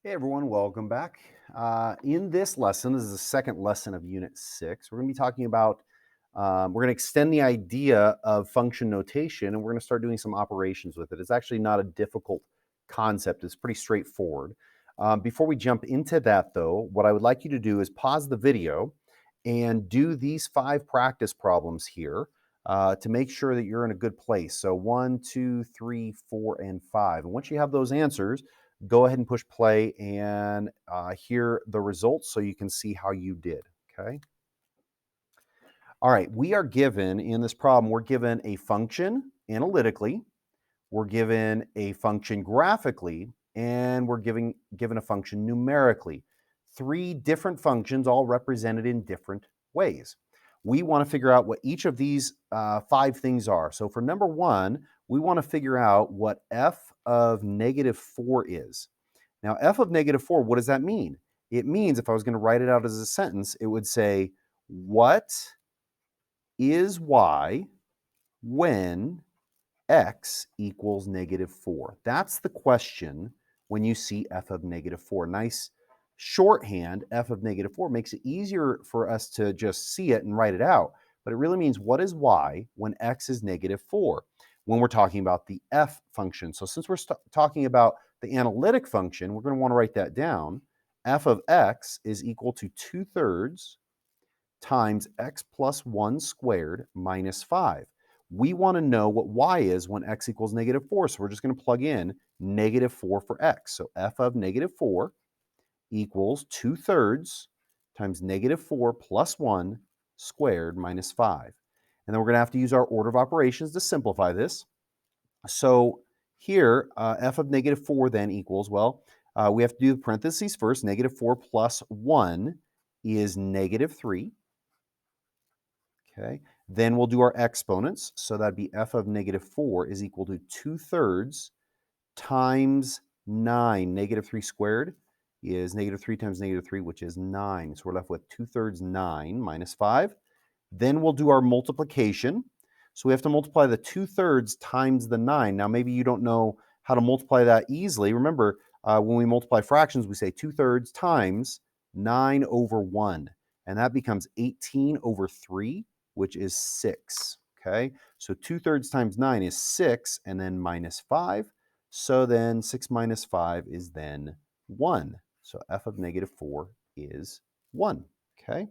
Hey everyone, welcome back. In this lesson, this is the second lesson of Unit 6. We're going to be talking about, we're going to extend the idea of function notation and we're going to start doing some operations with it. It's actually not a difficult concept, it's pretty straightforward. Before we jump into that, though, what I would like you to do is pause the video and do these 5 practice problems here to make sure that you're in a good place. So 1, 2, 3, 4, and 5. And once you have those answers, go ahead and push play and hear the results so you can see how you did, okay? All right, we are given, in this problem, we're given a function analytically, we're given a function graphically, and we're given a function numerically. 3 different functions all represented in different ways. We want to figure out what each of these 5 things are. So for number 1, we want to figure out what f of negative 4 is. Now, f of negative 4, what does that mean? It means, if I was going to write it out as a sentence, it would say, what is y when x equals negative 4? That's the question when you see f of negative 4. Nice shorthand, f of negative 4 makes it easier for us to just see it and write it out. But it really means, what is y when x is negative 4? When we're talking about the f function. So since we're talking about the analytic function, we're going to want to write that down. F of x is equal to 2/3 times x plus 1 squared minus 5. We want to know what y is when x equals negative 4, so we're just going to plug in negative 4 for x. So f of negative 4 equals 2/3 times negative 4 plus 1 squared minus 5. And then we're going to have to use our order of operations to simplify this. So here, f of negative 4 then equals, well, we have to do the parentheses first. Negative 4 plus 1 is negative 3. Okay, then we'll do our exponents. So that'd be f of negative 4 is equal to 2/3 times 9. Negative 3 squared is negative 3 times negative 3, which is 9. So we're left with 2/3 9 minus 5. Then we'll do our multiplication. So we have to multiply the 2/3 times the 9. Now, maybe you don't know how to multiply that easily. Remember, when we multiply fractions, we say 2/3 times 9 over 1. And that becomes 18 over 3, which is 6. Okay, so 2/3 times 9 is 6, and then minus 5. So then 6 minus 5 is then 1. So f of negative 4 is 1. Okay.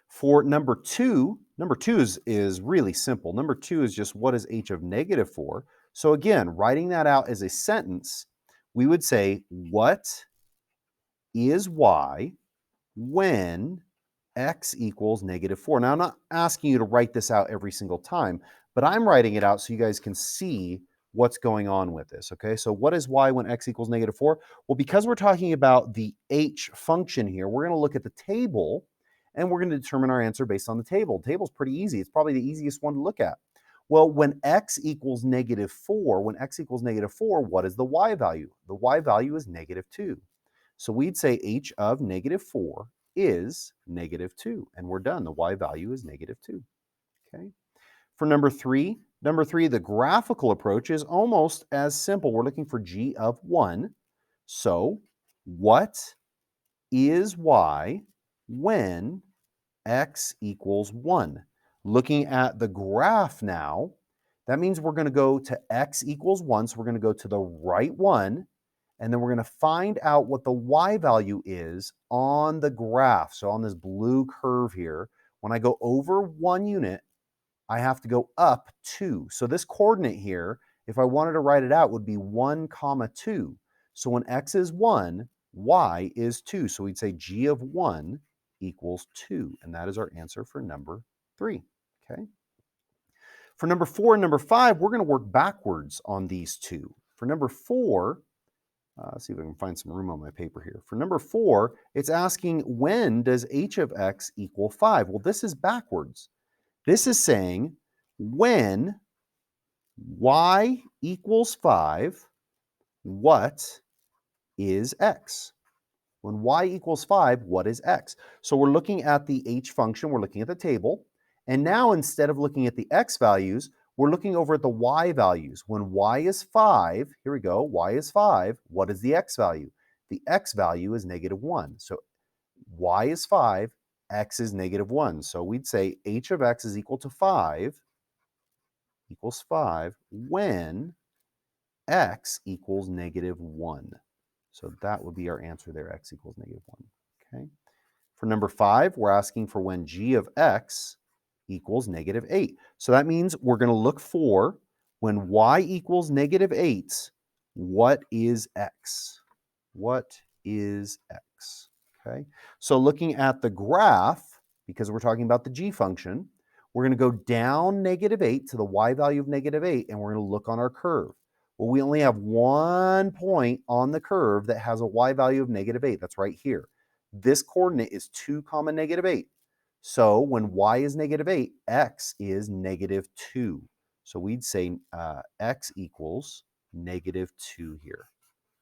For number two is really simple. Number 2 is just, what is h of negative 4? So again, writing that out as a sentence, we would say, what is y when x equals negative 4? Now, I'm not asking you to write this out every single time, but I'm writing it out so you guys can see what's going on with this, okay? So what is y when x equals negative 4? Well, because we're talking about the h function here, we're going to look at the table and we're going to determine our answer based on the table. The table's pretty easy. It's probably the easiest one to look at. Well, when x equals negative 4, what is the y value? The y value is negative 2. So we'd say h of negative 4 is negative 2, and we're done. The y value is negative 2. Okay. For number three, the graphical approach is almost as simple. We're looking for g of 1. So what is y when x equals 1? Looking at the graph now, that means we're going to go to x equals 1. So we're going to go to the right one, and then we're going to find out what the y value is on the graph. So on this blue curve here, when I go over 1 unit, I have to go up 2. So this coordinate here, if I wanted to write it out, would be 1 comma 2. So when x is 1, y is 2. So we'd say g of 1 equals 2. And that is our answer for number 3. Okay. For number 4 and number 5, we're going to work backwards on these two. For number 4, let's see if I can find some room on my paper here. For number 4, it's asking, when does h of x equal 5? Well, this is backwards. This is saying, when y equals 5, what is x? When y equals 5, what is x? So we're looking at the h function, we're looking at the table, and now instead of looking at the x values, we're looking over at the y values. When y is 5, here we go, y is 5, what is the x value? the x value is -1. So y is 5, x is -1. So we'd say h of x is equal to 5, equals 5, when x equals -1. So that would be our answer there, x equals -1. Okay. For number 5, we're asking for when g of x equals -8. So that means we're going to look for when y equals -8, what is x? What is x? Okay. So looking at the graph, because we're talking about the g function, we're going to go down -8 to the y value of -8, and we're going to look on our curve. Well, we only have one point on the curve that has a y value of -8. That's right here. This coordinate is 2, -8. So when y is -8, x is -2. So we'd say x equals -2 here.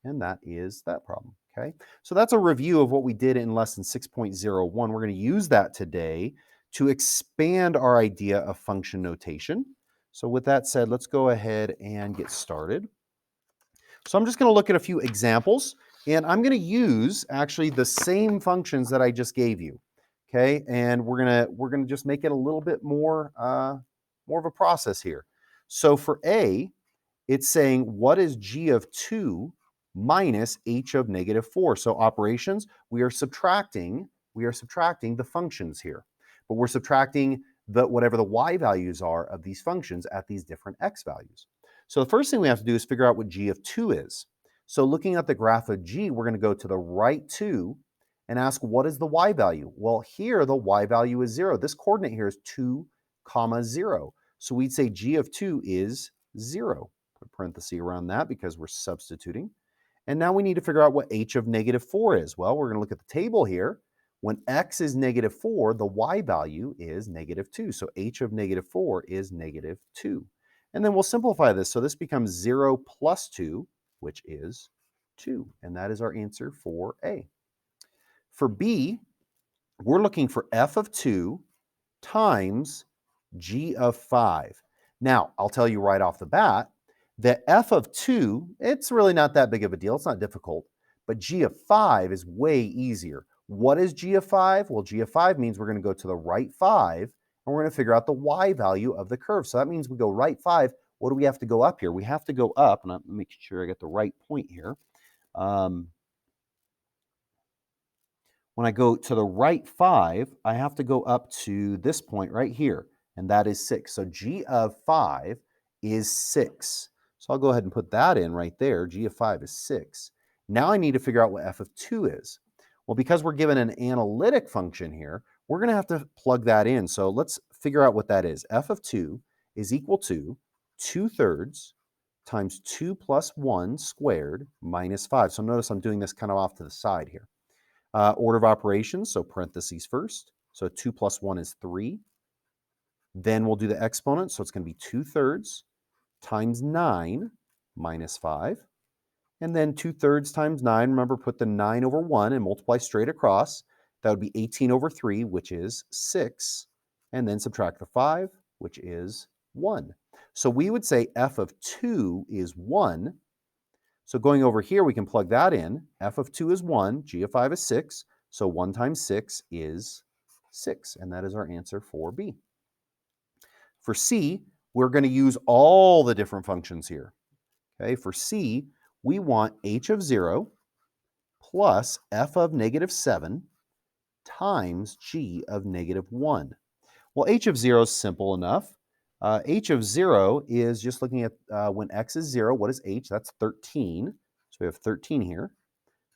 And that is that problem, okay? So that's a review of what we did in lesson 6.01. We're going to use that today to expand our idea of function notation. So with that said, let's go ahead and get started. So I'm just going to look at a few examples, and I'm going to use actually the same functions that I just gave you, okay? And we're gonna just make it a little bit more more of a process here. So for A, it's saying what is g of 2 minus h of -4. So operations, we are subtracting the functions here, but we're subtracting whatever the y values are of these functions at these different x values. So the first thing we have to do is figure out what g of 2 is. So looking at the graph of g, we're going to go to the right 2 and ask what is the y value? Well, here the y value is 0. This coordinate here is 2, 0. So we'd say g of 2 is 0. Put a parenthesis around that because we're substituting. And now we need to figure out what h of -4 is. Well, we're going to look at the table here. When x is -4, the y value is -2. So h of -4 is -2. And then we'll simplify this. So this becomes 0 plus 2, which is 2. And that is our answer for A. For B, we're looking for f of 2 times g of 5. Now, I'll tell you right off the bat that f of 2, it's really not that big of a deal. It's not difficult. But g of 5 is way easier. What is g of 5? Well, g of 5 means we're going to go to the right 5, and we're going to figure out the y value of the curve. So that means we go right 5. What do we have to go up here? We have to go up, and I'm making sure I get the right point here. When I go to the right 5, I have to go up to this point right here, and that is 6. So g of 5 is 6. So I'll go ahead and put that in right there. G of 5 is 6. Now I need to figure out what f of 2 is. Well, because we're given an analytic function here, we're going to have to plug that in. So let's figure out what that is. F of 2 is equal to 2/3 times 2 plus 1 squared minus 5. So notice I'm doing this kind of off to the side here. Order of operations, so parentheses first. So 2 plus 1 is 3. Then we'll do the exponent, so it's going to be 2/3 times 9 minus 5. And then 2/3 times 9, remember, put the 9 over 1 and multiply straight across. That would be 18 over 3, which is 6. And then subtract the 5, which is 1. So we would say f of 2 is 1. So going over here, we can plug that in. F of 2 is 1, g of 5 is 6, so 1 times 6 is 6, and that is our answer for B. For C, we're going to use all the different functions here. Okay, for C, we want h of 0 plus f of -7 times g of -1. Well, h of 0 is simple enough. H of 0 is just looking at when x is 0, what is h? That's 13. So we have 13 here,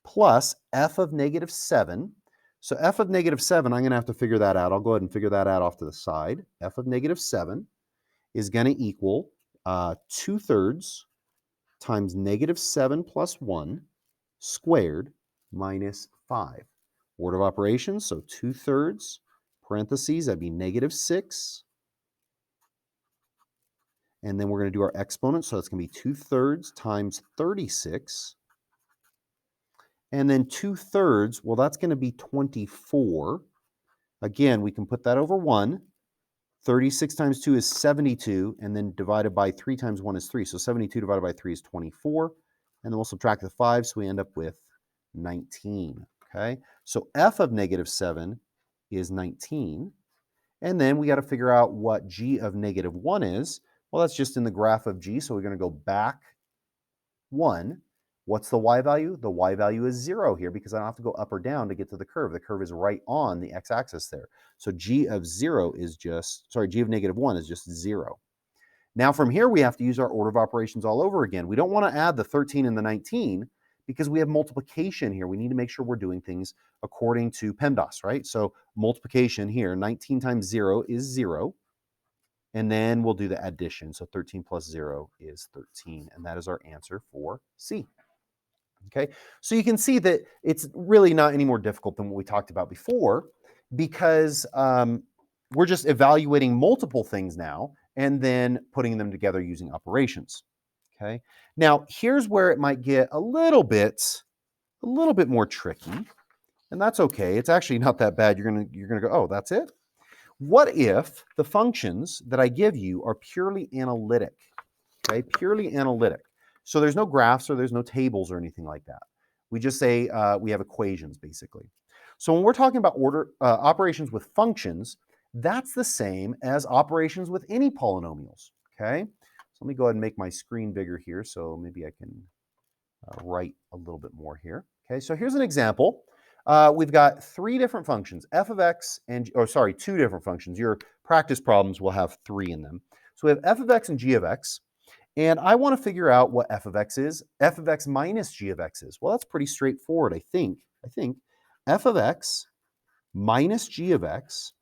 plus f of -7. So f of -7, I'm going to have to figure that out. I'll go ahead and figure that out off to the side. F of -7 is going to equal 2/3 times -7 plus 1 squared minus 5. Order of operations, so 2/3, parentheses, that'd be -6. And then we're going to do our exponent, so it's going to be 2/3 times 36. And then 2/3, well, that's going to be 24. Again, we can put that over 1. 36 times 2 is 72, and then divided by 3 times 1 is 3. So 72 divided by 3 is 24. And then we'll subtract the 5, so we end up with 19, okay? So f of negative 7 is 19. And then we got to figure out what g of negative 1 is. Well, that's just in the graph of g, so we're going to go back 1. What's the y value? The y value is 0 here because I don't have to go up or down to get to the curve. The curve is right on the x-axis there. So g of g of negative 1 is just 0. Now from here, we have to use our order of operations all over again. We don't want to add the 13 and the 19 because we have multiplication here. We need to make sure we're doing things according to PEMDAS, right? So multiplication here, 19 times 0 is 0. And then we'll do the addition. So 13 plus 0 is 13. And that is our answer for C. Okay, so you can see that it's really not any more difficult than what we talked about before because we're just evaluating multiple things now and then putting them together using operations. Okay, now here's where it might get a little bit more tricky, and that's okay. It's actually not that bad. You're gonna go, oh, that's it? What if the functions that I give you are purely analytic? Okay, purely analytic. So there's no graphs or there's no tables or anything like that. We just say we have equations, basically. So when we're talking about operations with functions, that's the same as operations with any polynomials, okay? So let me go ahead and make my screen bigger here so maybe I can write a little bit more here. Okay, so here's an example. We've got three different functions, f of x and, two different functions. Your practice problems will have three in them. So we have f of x and g of x. And I want to figure out what f of x is. F of x minus g of x is. Well, that's pretty straightforward, I think. F of x minus g of x,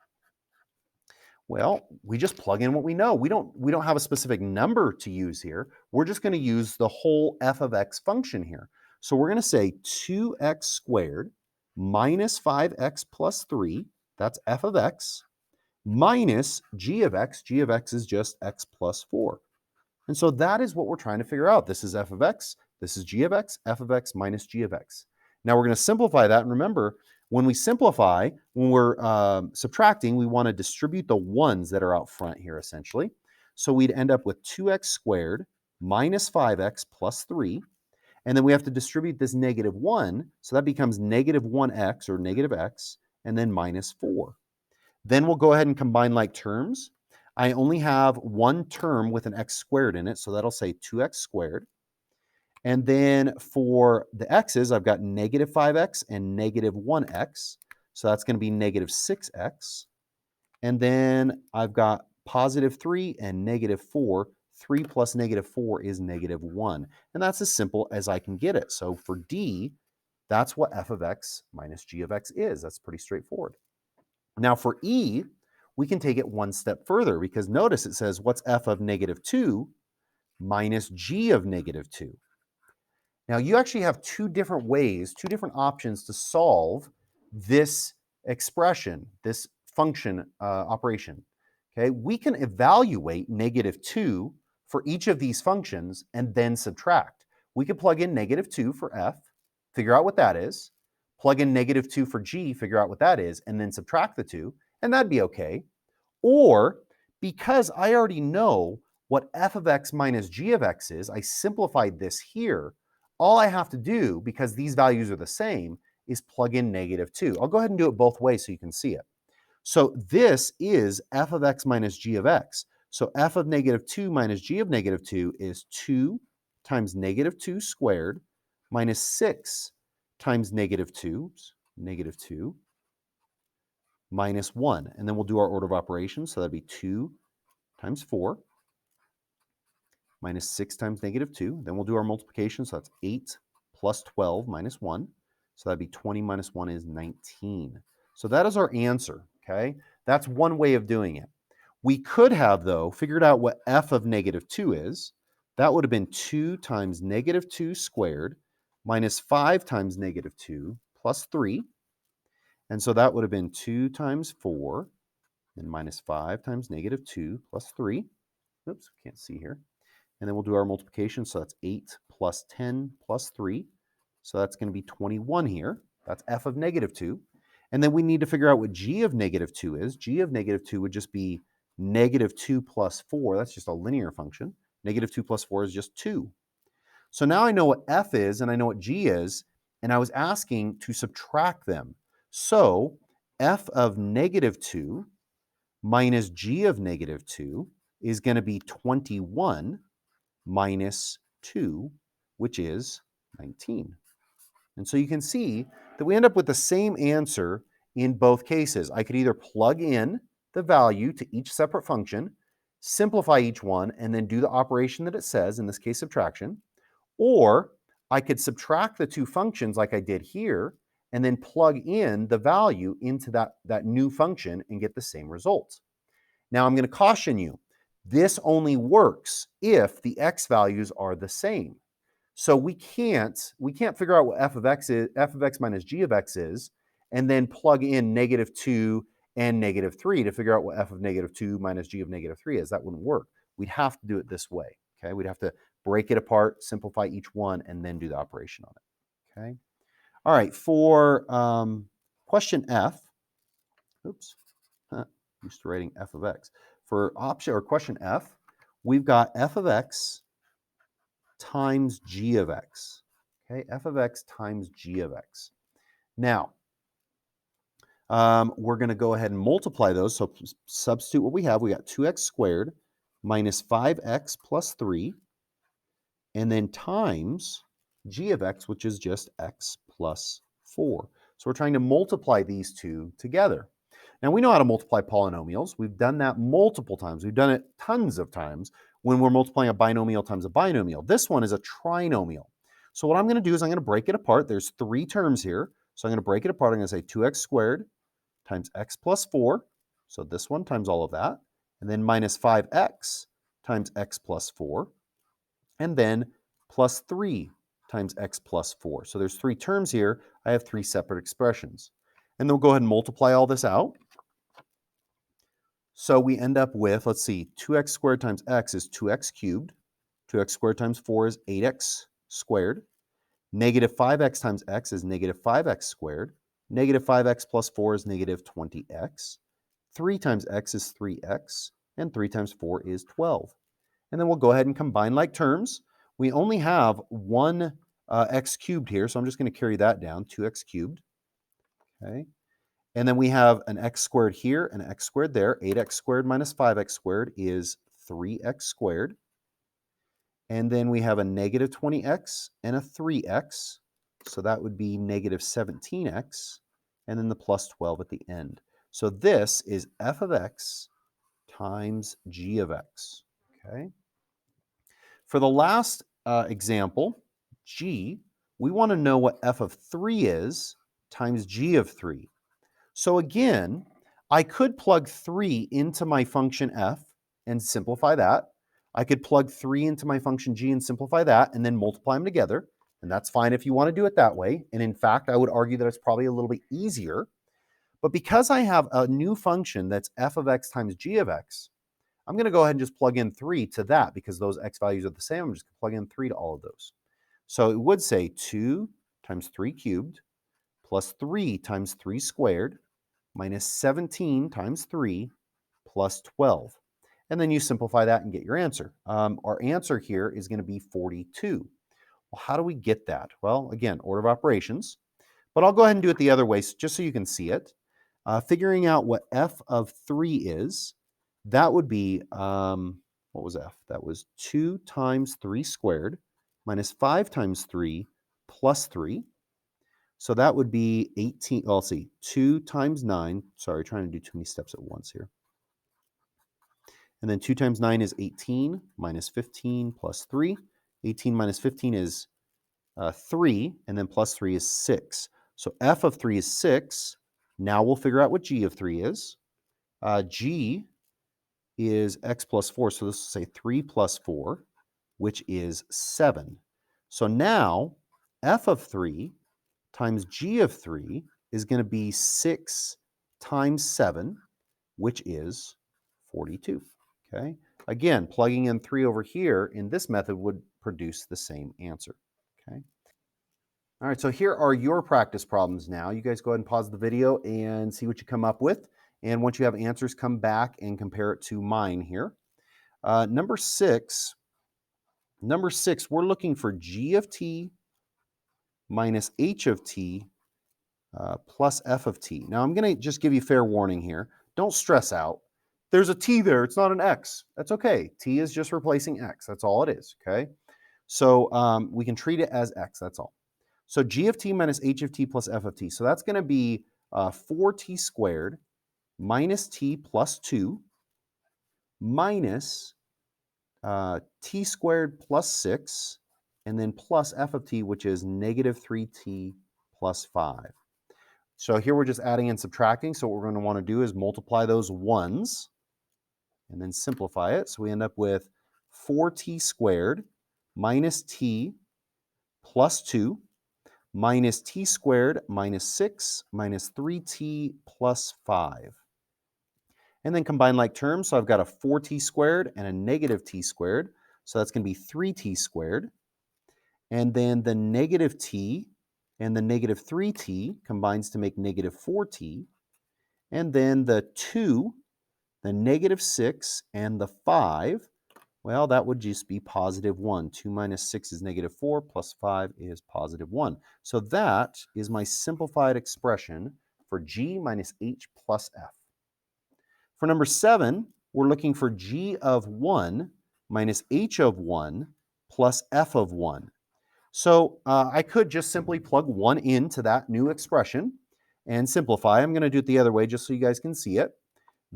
well, we just plug in what we know. We don't have a specific number to use here. We're just going to use the whole f of x function here. So we're going to say 2x squared minus 5x plus 3, that's f of x, minus g of x. G of x is just x plus 4. And so that is what we're trying to figure out. This is f of x, this is g of x, f of x minus g of x. Now we're going to simplify that. And remember, when we simplify, when we're subtracting, we want to distribute the ones that are out front here, essentially. So we'd end up with 2x squared minus 5x plus 3. And then we have to distribute this negative 1. So that becomes negative 1x or negative x, and then minus 4. Then we'll go ahead and combine like terms. I only have one term with an x squared in it, so that'll say 2x squared. And then for the x's, I've got negative 5x and negative 1x. So that's going to be negative 6x. And then I've got positive 3 and negative 4. 3 plus negative 4 is negative 1. And that's as simple as I can get it. So for D, that's what f of x minus g of x is. That's pretty straightforward. Now for E, we can take it one step further because notice it says what's f of negative 2 minus g of negative 2. Now you actually have two different ways, two different options to solve this expression, this function operation. Okay, we can evaluate negative 2 for each of these functions and then subtract. We could plug in negative 2 for f, figure out what that is, plug in negative 2 for g, figure out what that is, and then subtract the two, and that'd be okay. Or because I already know what f of x minus g of x is, I simplified this here. All I have to do, because these values are the same, is plug in negative 2. I'll go ahead and do it both ways so you can see it. So this is f of x minus g of x. So f of negative 2 minus g of negative 2 is 2 times negative 2 squared minus 6 times negative 2 minus 1. And then we'll do our order of operations. So that'd be 2 times 4 minus 6 times negative 2. Then we'll do our multiplication. So that's 8 plus 12 minus 1. So that'd be 20 minus 1 is 19. So that is our answer, okay? That's one way of doing it. We could have, though, figured out what f of negative 2 is. That would have been 2 times negative 2 squared minus 5 times negative 2 plus 3. And so that would have been 2 times 4 and minus 5 times negative 2 plus 3. Oops, can't see here. And then we'll do our multiplication. So that's 8 plus 10 plus 3. So that's going to be 21 here. That's f of negative 2. And then we need to figure out what g of negative 2 is. G of negative 2 would just be negative 2 plus 4. That's just a linear function. Negative 2 plus 4 is just 2. So now I know what f is and I know what g is. and I was asking to subtract them. So f of -2 minus g of -2 is going to be 21 minus 2, which is 19. And so you can see that we end up with the same answer in both cases. I could either plug in the value to each separate function, simplify each one, and then do the operation that it says, in this case subtraction, or I could subtract the two functions like I did here, and then plug in the value into that new function and get the same result. Now I'm going to caution you, this only works if the x values are the same. So we can't figure out what f of x minus g of x is, and then plug in -2 and -3 to figure out what f of -2 minus g of -3 is. That wouldn't work. We'd have to do it this way. Okay, we'd have to break it apart, simplify each one, and then do the operation on it. Okay. All right. For question F, oops, used to writing f of x. For option or question F, we've got f of x times g of x. Okay, f of x times g of x. Now, we're going to go ahead and multiply those. So substitute what we have. We got 2x squared minus 5x plus 3, and then times g of x, which is just x plus 4. So we're trying to multiply these two together. Now, we know how to multiply polynomials. We've done that multiple times. We've done it tons of times when we're multiplying a binomial times a binomial. This one is a trinomial. So what I'm going to do is I'm going to break it apart. There's 3 terms here. So I'm going to break it apart. I'm going to say 2x squared times x plus 4. So this one times all of that. And then minus 5x times x plus 4. And then plus 3 times x plus 4. So there's 3 terms here. I have 3 separate expressions. And then we'll go ahead and multiply all this out. So we end up with, let's see, 2x squared times x is 2x cubed. 2x squared times 4 is 8x squared. Negative 5x times x is negative 5x squared. Negative 5x plus 4 is negative 20x. 3 times x is 3x. And 3 times 4 is 12. And then we'll go ahead and combine like terms. We only have one x cubed here, so I'm just going to carry that down, 2x cubed. Okay. And then we have an x squared here and an x squared there. 8x squared minus 5x squared is 3x squared. And then we have a negative 20x and a 3x. So that would be negative 17x. And then the plus 12 at the end. So this is f of x times g of x. Okay. For the last example, g, we want to know what f of 3 is times g of 3. So again, I could plug 3 into my function f and simplify that. I could plug 3 into my function g and simplify that, and then multiply them together. And that's fine if you want to do it that way. And in fact, I would argue that it's probably a little bit easier. But because I have a new function that's f of x times g of x, I'm going to go ahead and just plug in 3 to that because those x values are the same. I'm just going to plug in 3 to all of those. So it would say 2 times 3 cubed plus 3 times 3 squared minus 17 times 3 plus 12. And then you simplify that and get your answer. Our answer here is going to be 42. Well, how do we get that? Well, again, order of operations. But I'll go ahead and do it the other way just so you can see it. Figuring out what f of 3 is, that would be, what was f? That was 2 times 3 squared minus 5 times 3 plus 3. So that would be 18, well, let's see, 2 times 9. Sorry, trying to do too many steps at once here. And then 2 times 9 is 18 minus 15 plus 3. 18 minus 15 is 3, and then plus 3 is 6. So f of 3 is 6. Now we'll figure out what g of 3 is. G is x plus 4, so this will say 3 plus 4, which is 7. So now f of 3 times g of 3 is going to be 6 times 7, which is 42. Okay. Again, plugging in 3 over here in this method would produce the same answer. Okay. All right, so here are your practice problems now. You guys go ahead and pause the video and see what you come up with. And once you have answers, come back and compare it to mine here. Number six, we're looking for g of t minus h of t plus f of t. Now I'm going to just give you fair warning here. Don't stress out. There's a t there. It's not an x. That's okay. T is just replacing x. That's all it is, okay? So we can treat it as x. That's all. So g of t minus h of t plus f of t. So that's going to be 4t squared minus t plus 2 minus t squared plus 6, and then plus f of t, which is negative 3t plus 5. So here we're just adding and subtracting. So what we're going to want to do is multiply those ones and then simplify it. So we end up with 4t squared minus t plus 2 minus t squared minus 6 minus 3t plus 5. And then combine like terms. So I've got a 4t squared and a negative t squared. So that's going to be 3t squared. And then the negative t and the negative 3t combines to make negative 4t. And then the 2, the negative 6, and the 5, well, that would just be positive 1. 2 minus 6 is negative 4, plus 5 is positive 1. So that is my simplified expression for g minus h plus f. For number 7, we're looking for g of 1 minus h of 1 plus f of 1. So I could just simply plug 1 into that new expression and simplify. I'm going to do it the other way just so you guys can see it.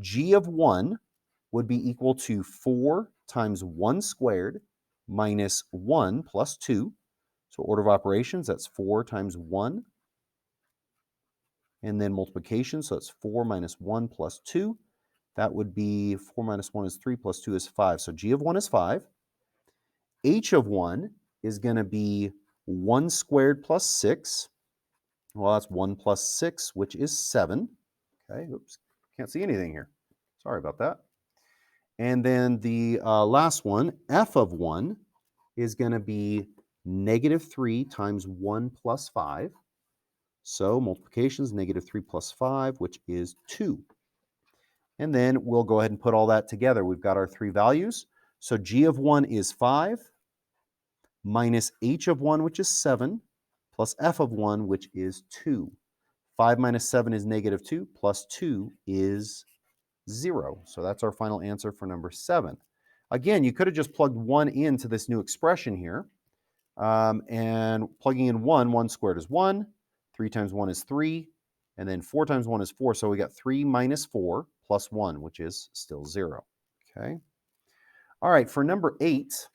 G of 1 would be equal to 4 times 1 squared minus 1 plus 2. So order of operations, that's 4 times 1. And then multiplication, so that's 4 minus 1 plus 2. That would be 4 minus 1 is 3 plus 2 is 5. So G of 1 is 5. H of 1 is going to be 1 squared plus 6. Well, that's 1 plus 6, which is 7. Okay, oops, can't see anything here. Sorry about that. And then the last one, f of 1, is going to be negative 3 times 1 plus 5. So multiplication is negative 3 plus 5, which is 2. And then we'll go ahead and put all that together. We've got our 3 values. So g of 1 is 5, minus h of 1, which is 7, plus f of 1, which is 2. 5 minus 7 is negative 2, plus 2 is 0. So that's our final answer for number 7. Again, you could have just plugged 1 into this new expression here. And plugging in 1 squared is 1, 3 times 1 is 3, and then 4 times 1 is 4. So we got 3 minus 4 plus 1, which is still 0. Okay. All right, for number 8,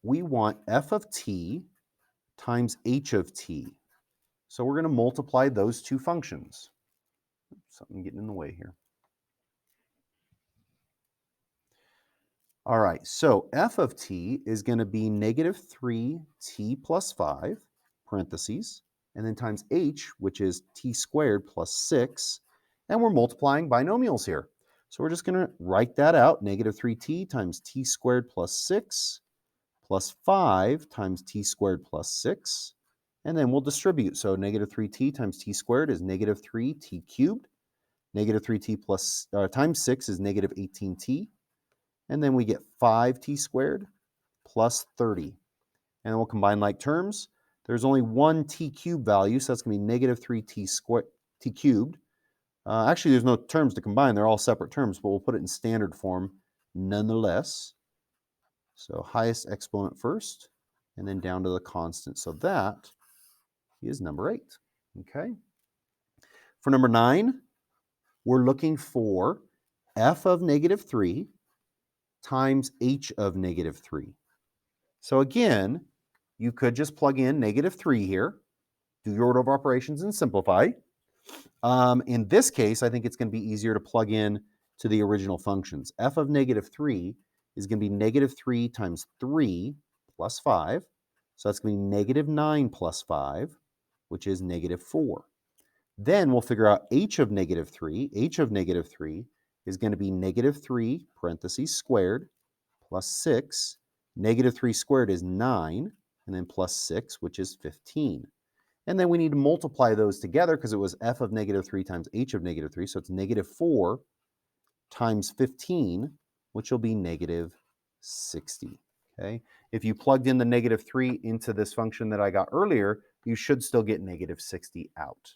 we want f of t times h of t. So we're going to multiply those two functions. Something getting in the way here. All right, so f of t is going to be negative 3t plus 5, parentheses, and then times h, which is t squared plus 6, and we're multiplying binomials here. So we're just going to write that out, negative 3t times t squared plus 6 plus 5 times t squared plus 6, and then we'll distribute. So negative 3t times t squared is negative 3t cubed, negative 3t plus times 6 is negative 18t, and then we get 5t squared plus 30. And we'll combine like terms. There's only one t cubed value, so that's going to be negative 3t squared, t cubed. Actually, there's no terms to combine. They're all separate terms, but we'll put it in standard form nonetheless. So highest exponent first, and then down to the constant. So that is number 8. Okay. For number 9, we're looking for f of negative 3 times h of negative 3. So again, you could just plug in negative 3 here, do your order of operations and simplify. In this case, I think it's going to be easier to plug in to the original functions. F of negative 3 is going to be negative 3 times 3 plus 5. So that's going to be negative 9 plus 5, which is negative 4. Then we'll figure out h of negative 3. h of negative 3 is going to be negative 3, parentheses, squared, plus 6. Negative 3 squared is 9, and then plus 6, which is 15. And then we need to multiply those together because it was f of negative 3 times h of negative 3. So it's negative 4 times 15, which will be negative 60. Okay. If you plugged in the negative 3 into this function that I got earlier, you should still get negative 60 out.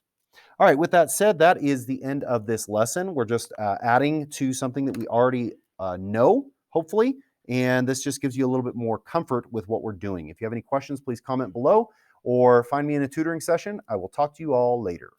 All right, with that said, that is the end of this lesson. We're just adding to something that we already know, hopefully, and this just gives you a little bit more comfort with what we're doing. If you have any questions, please comment below or find me in a tutoring session. I will talk to you all later.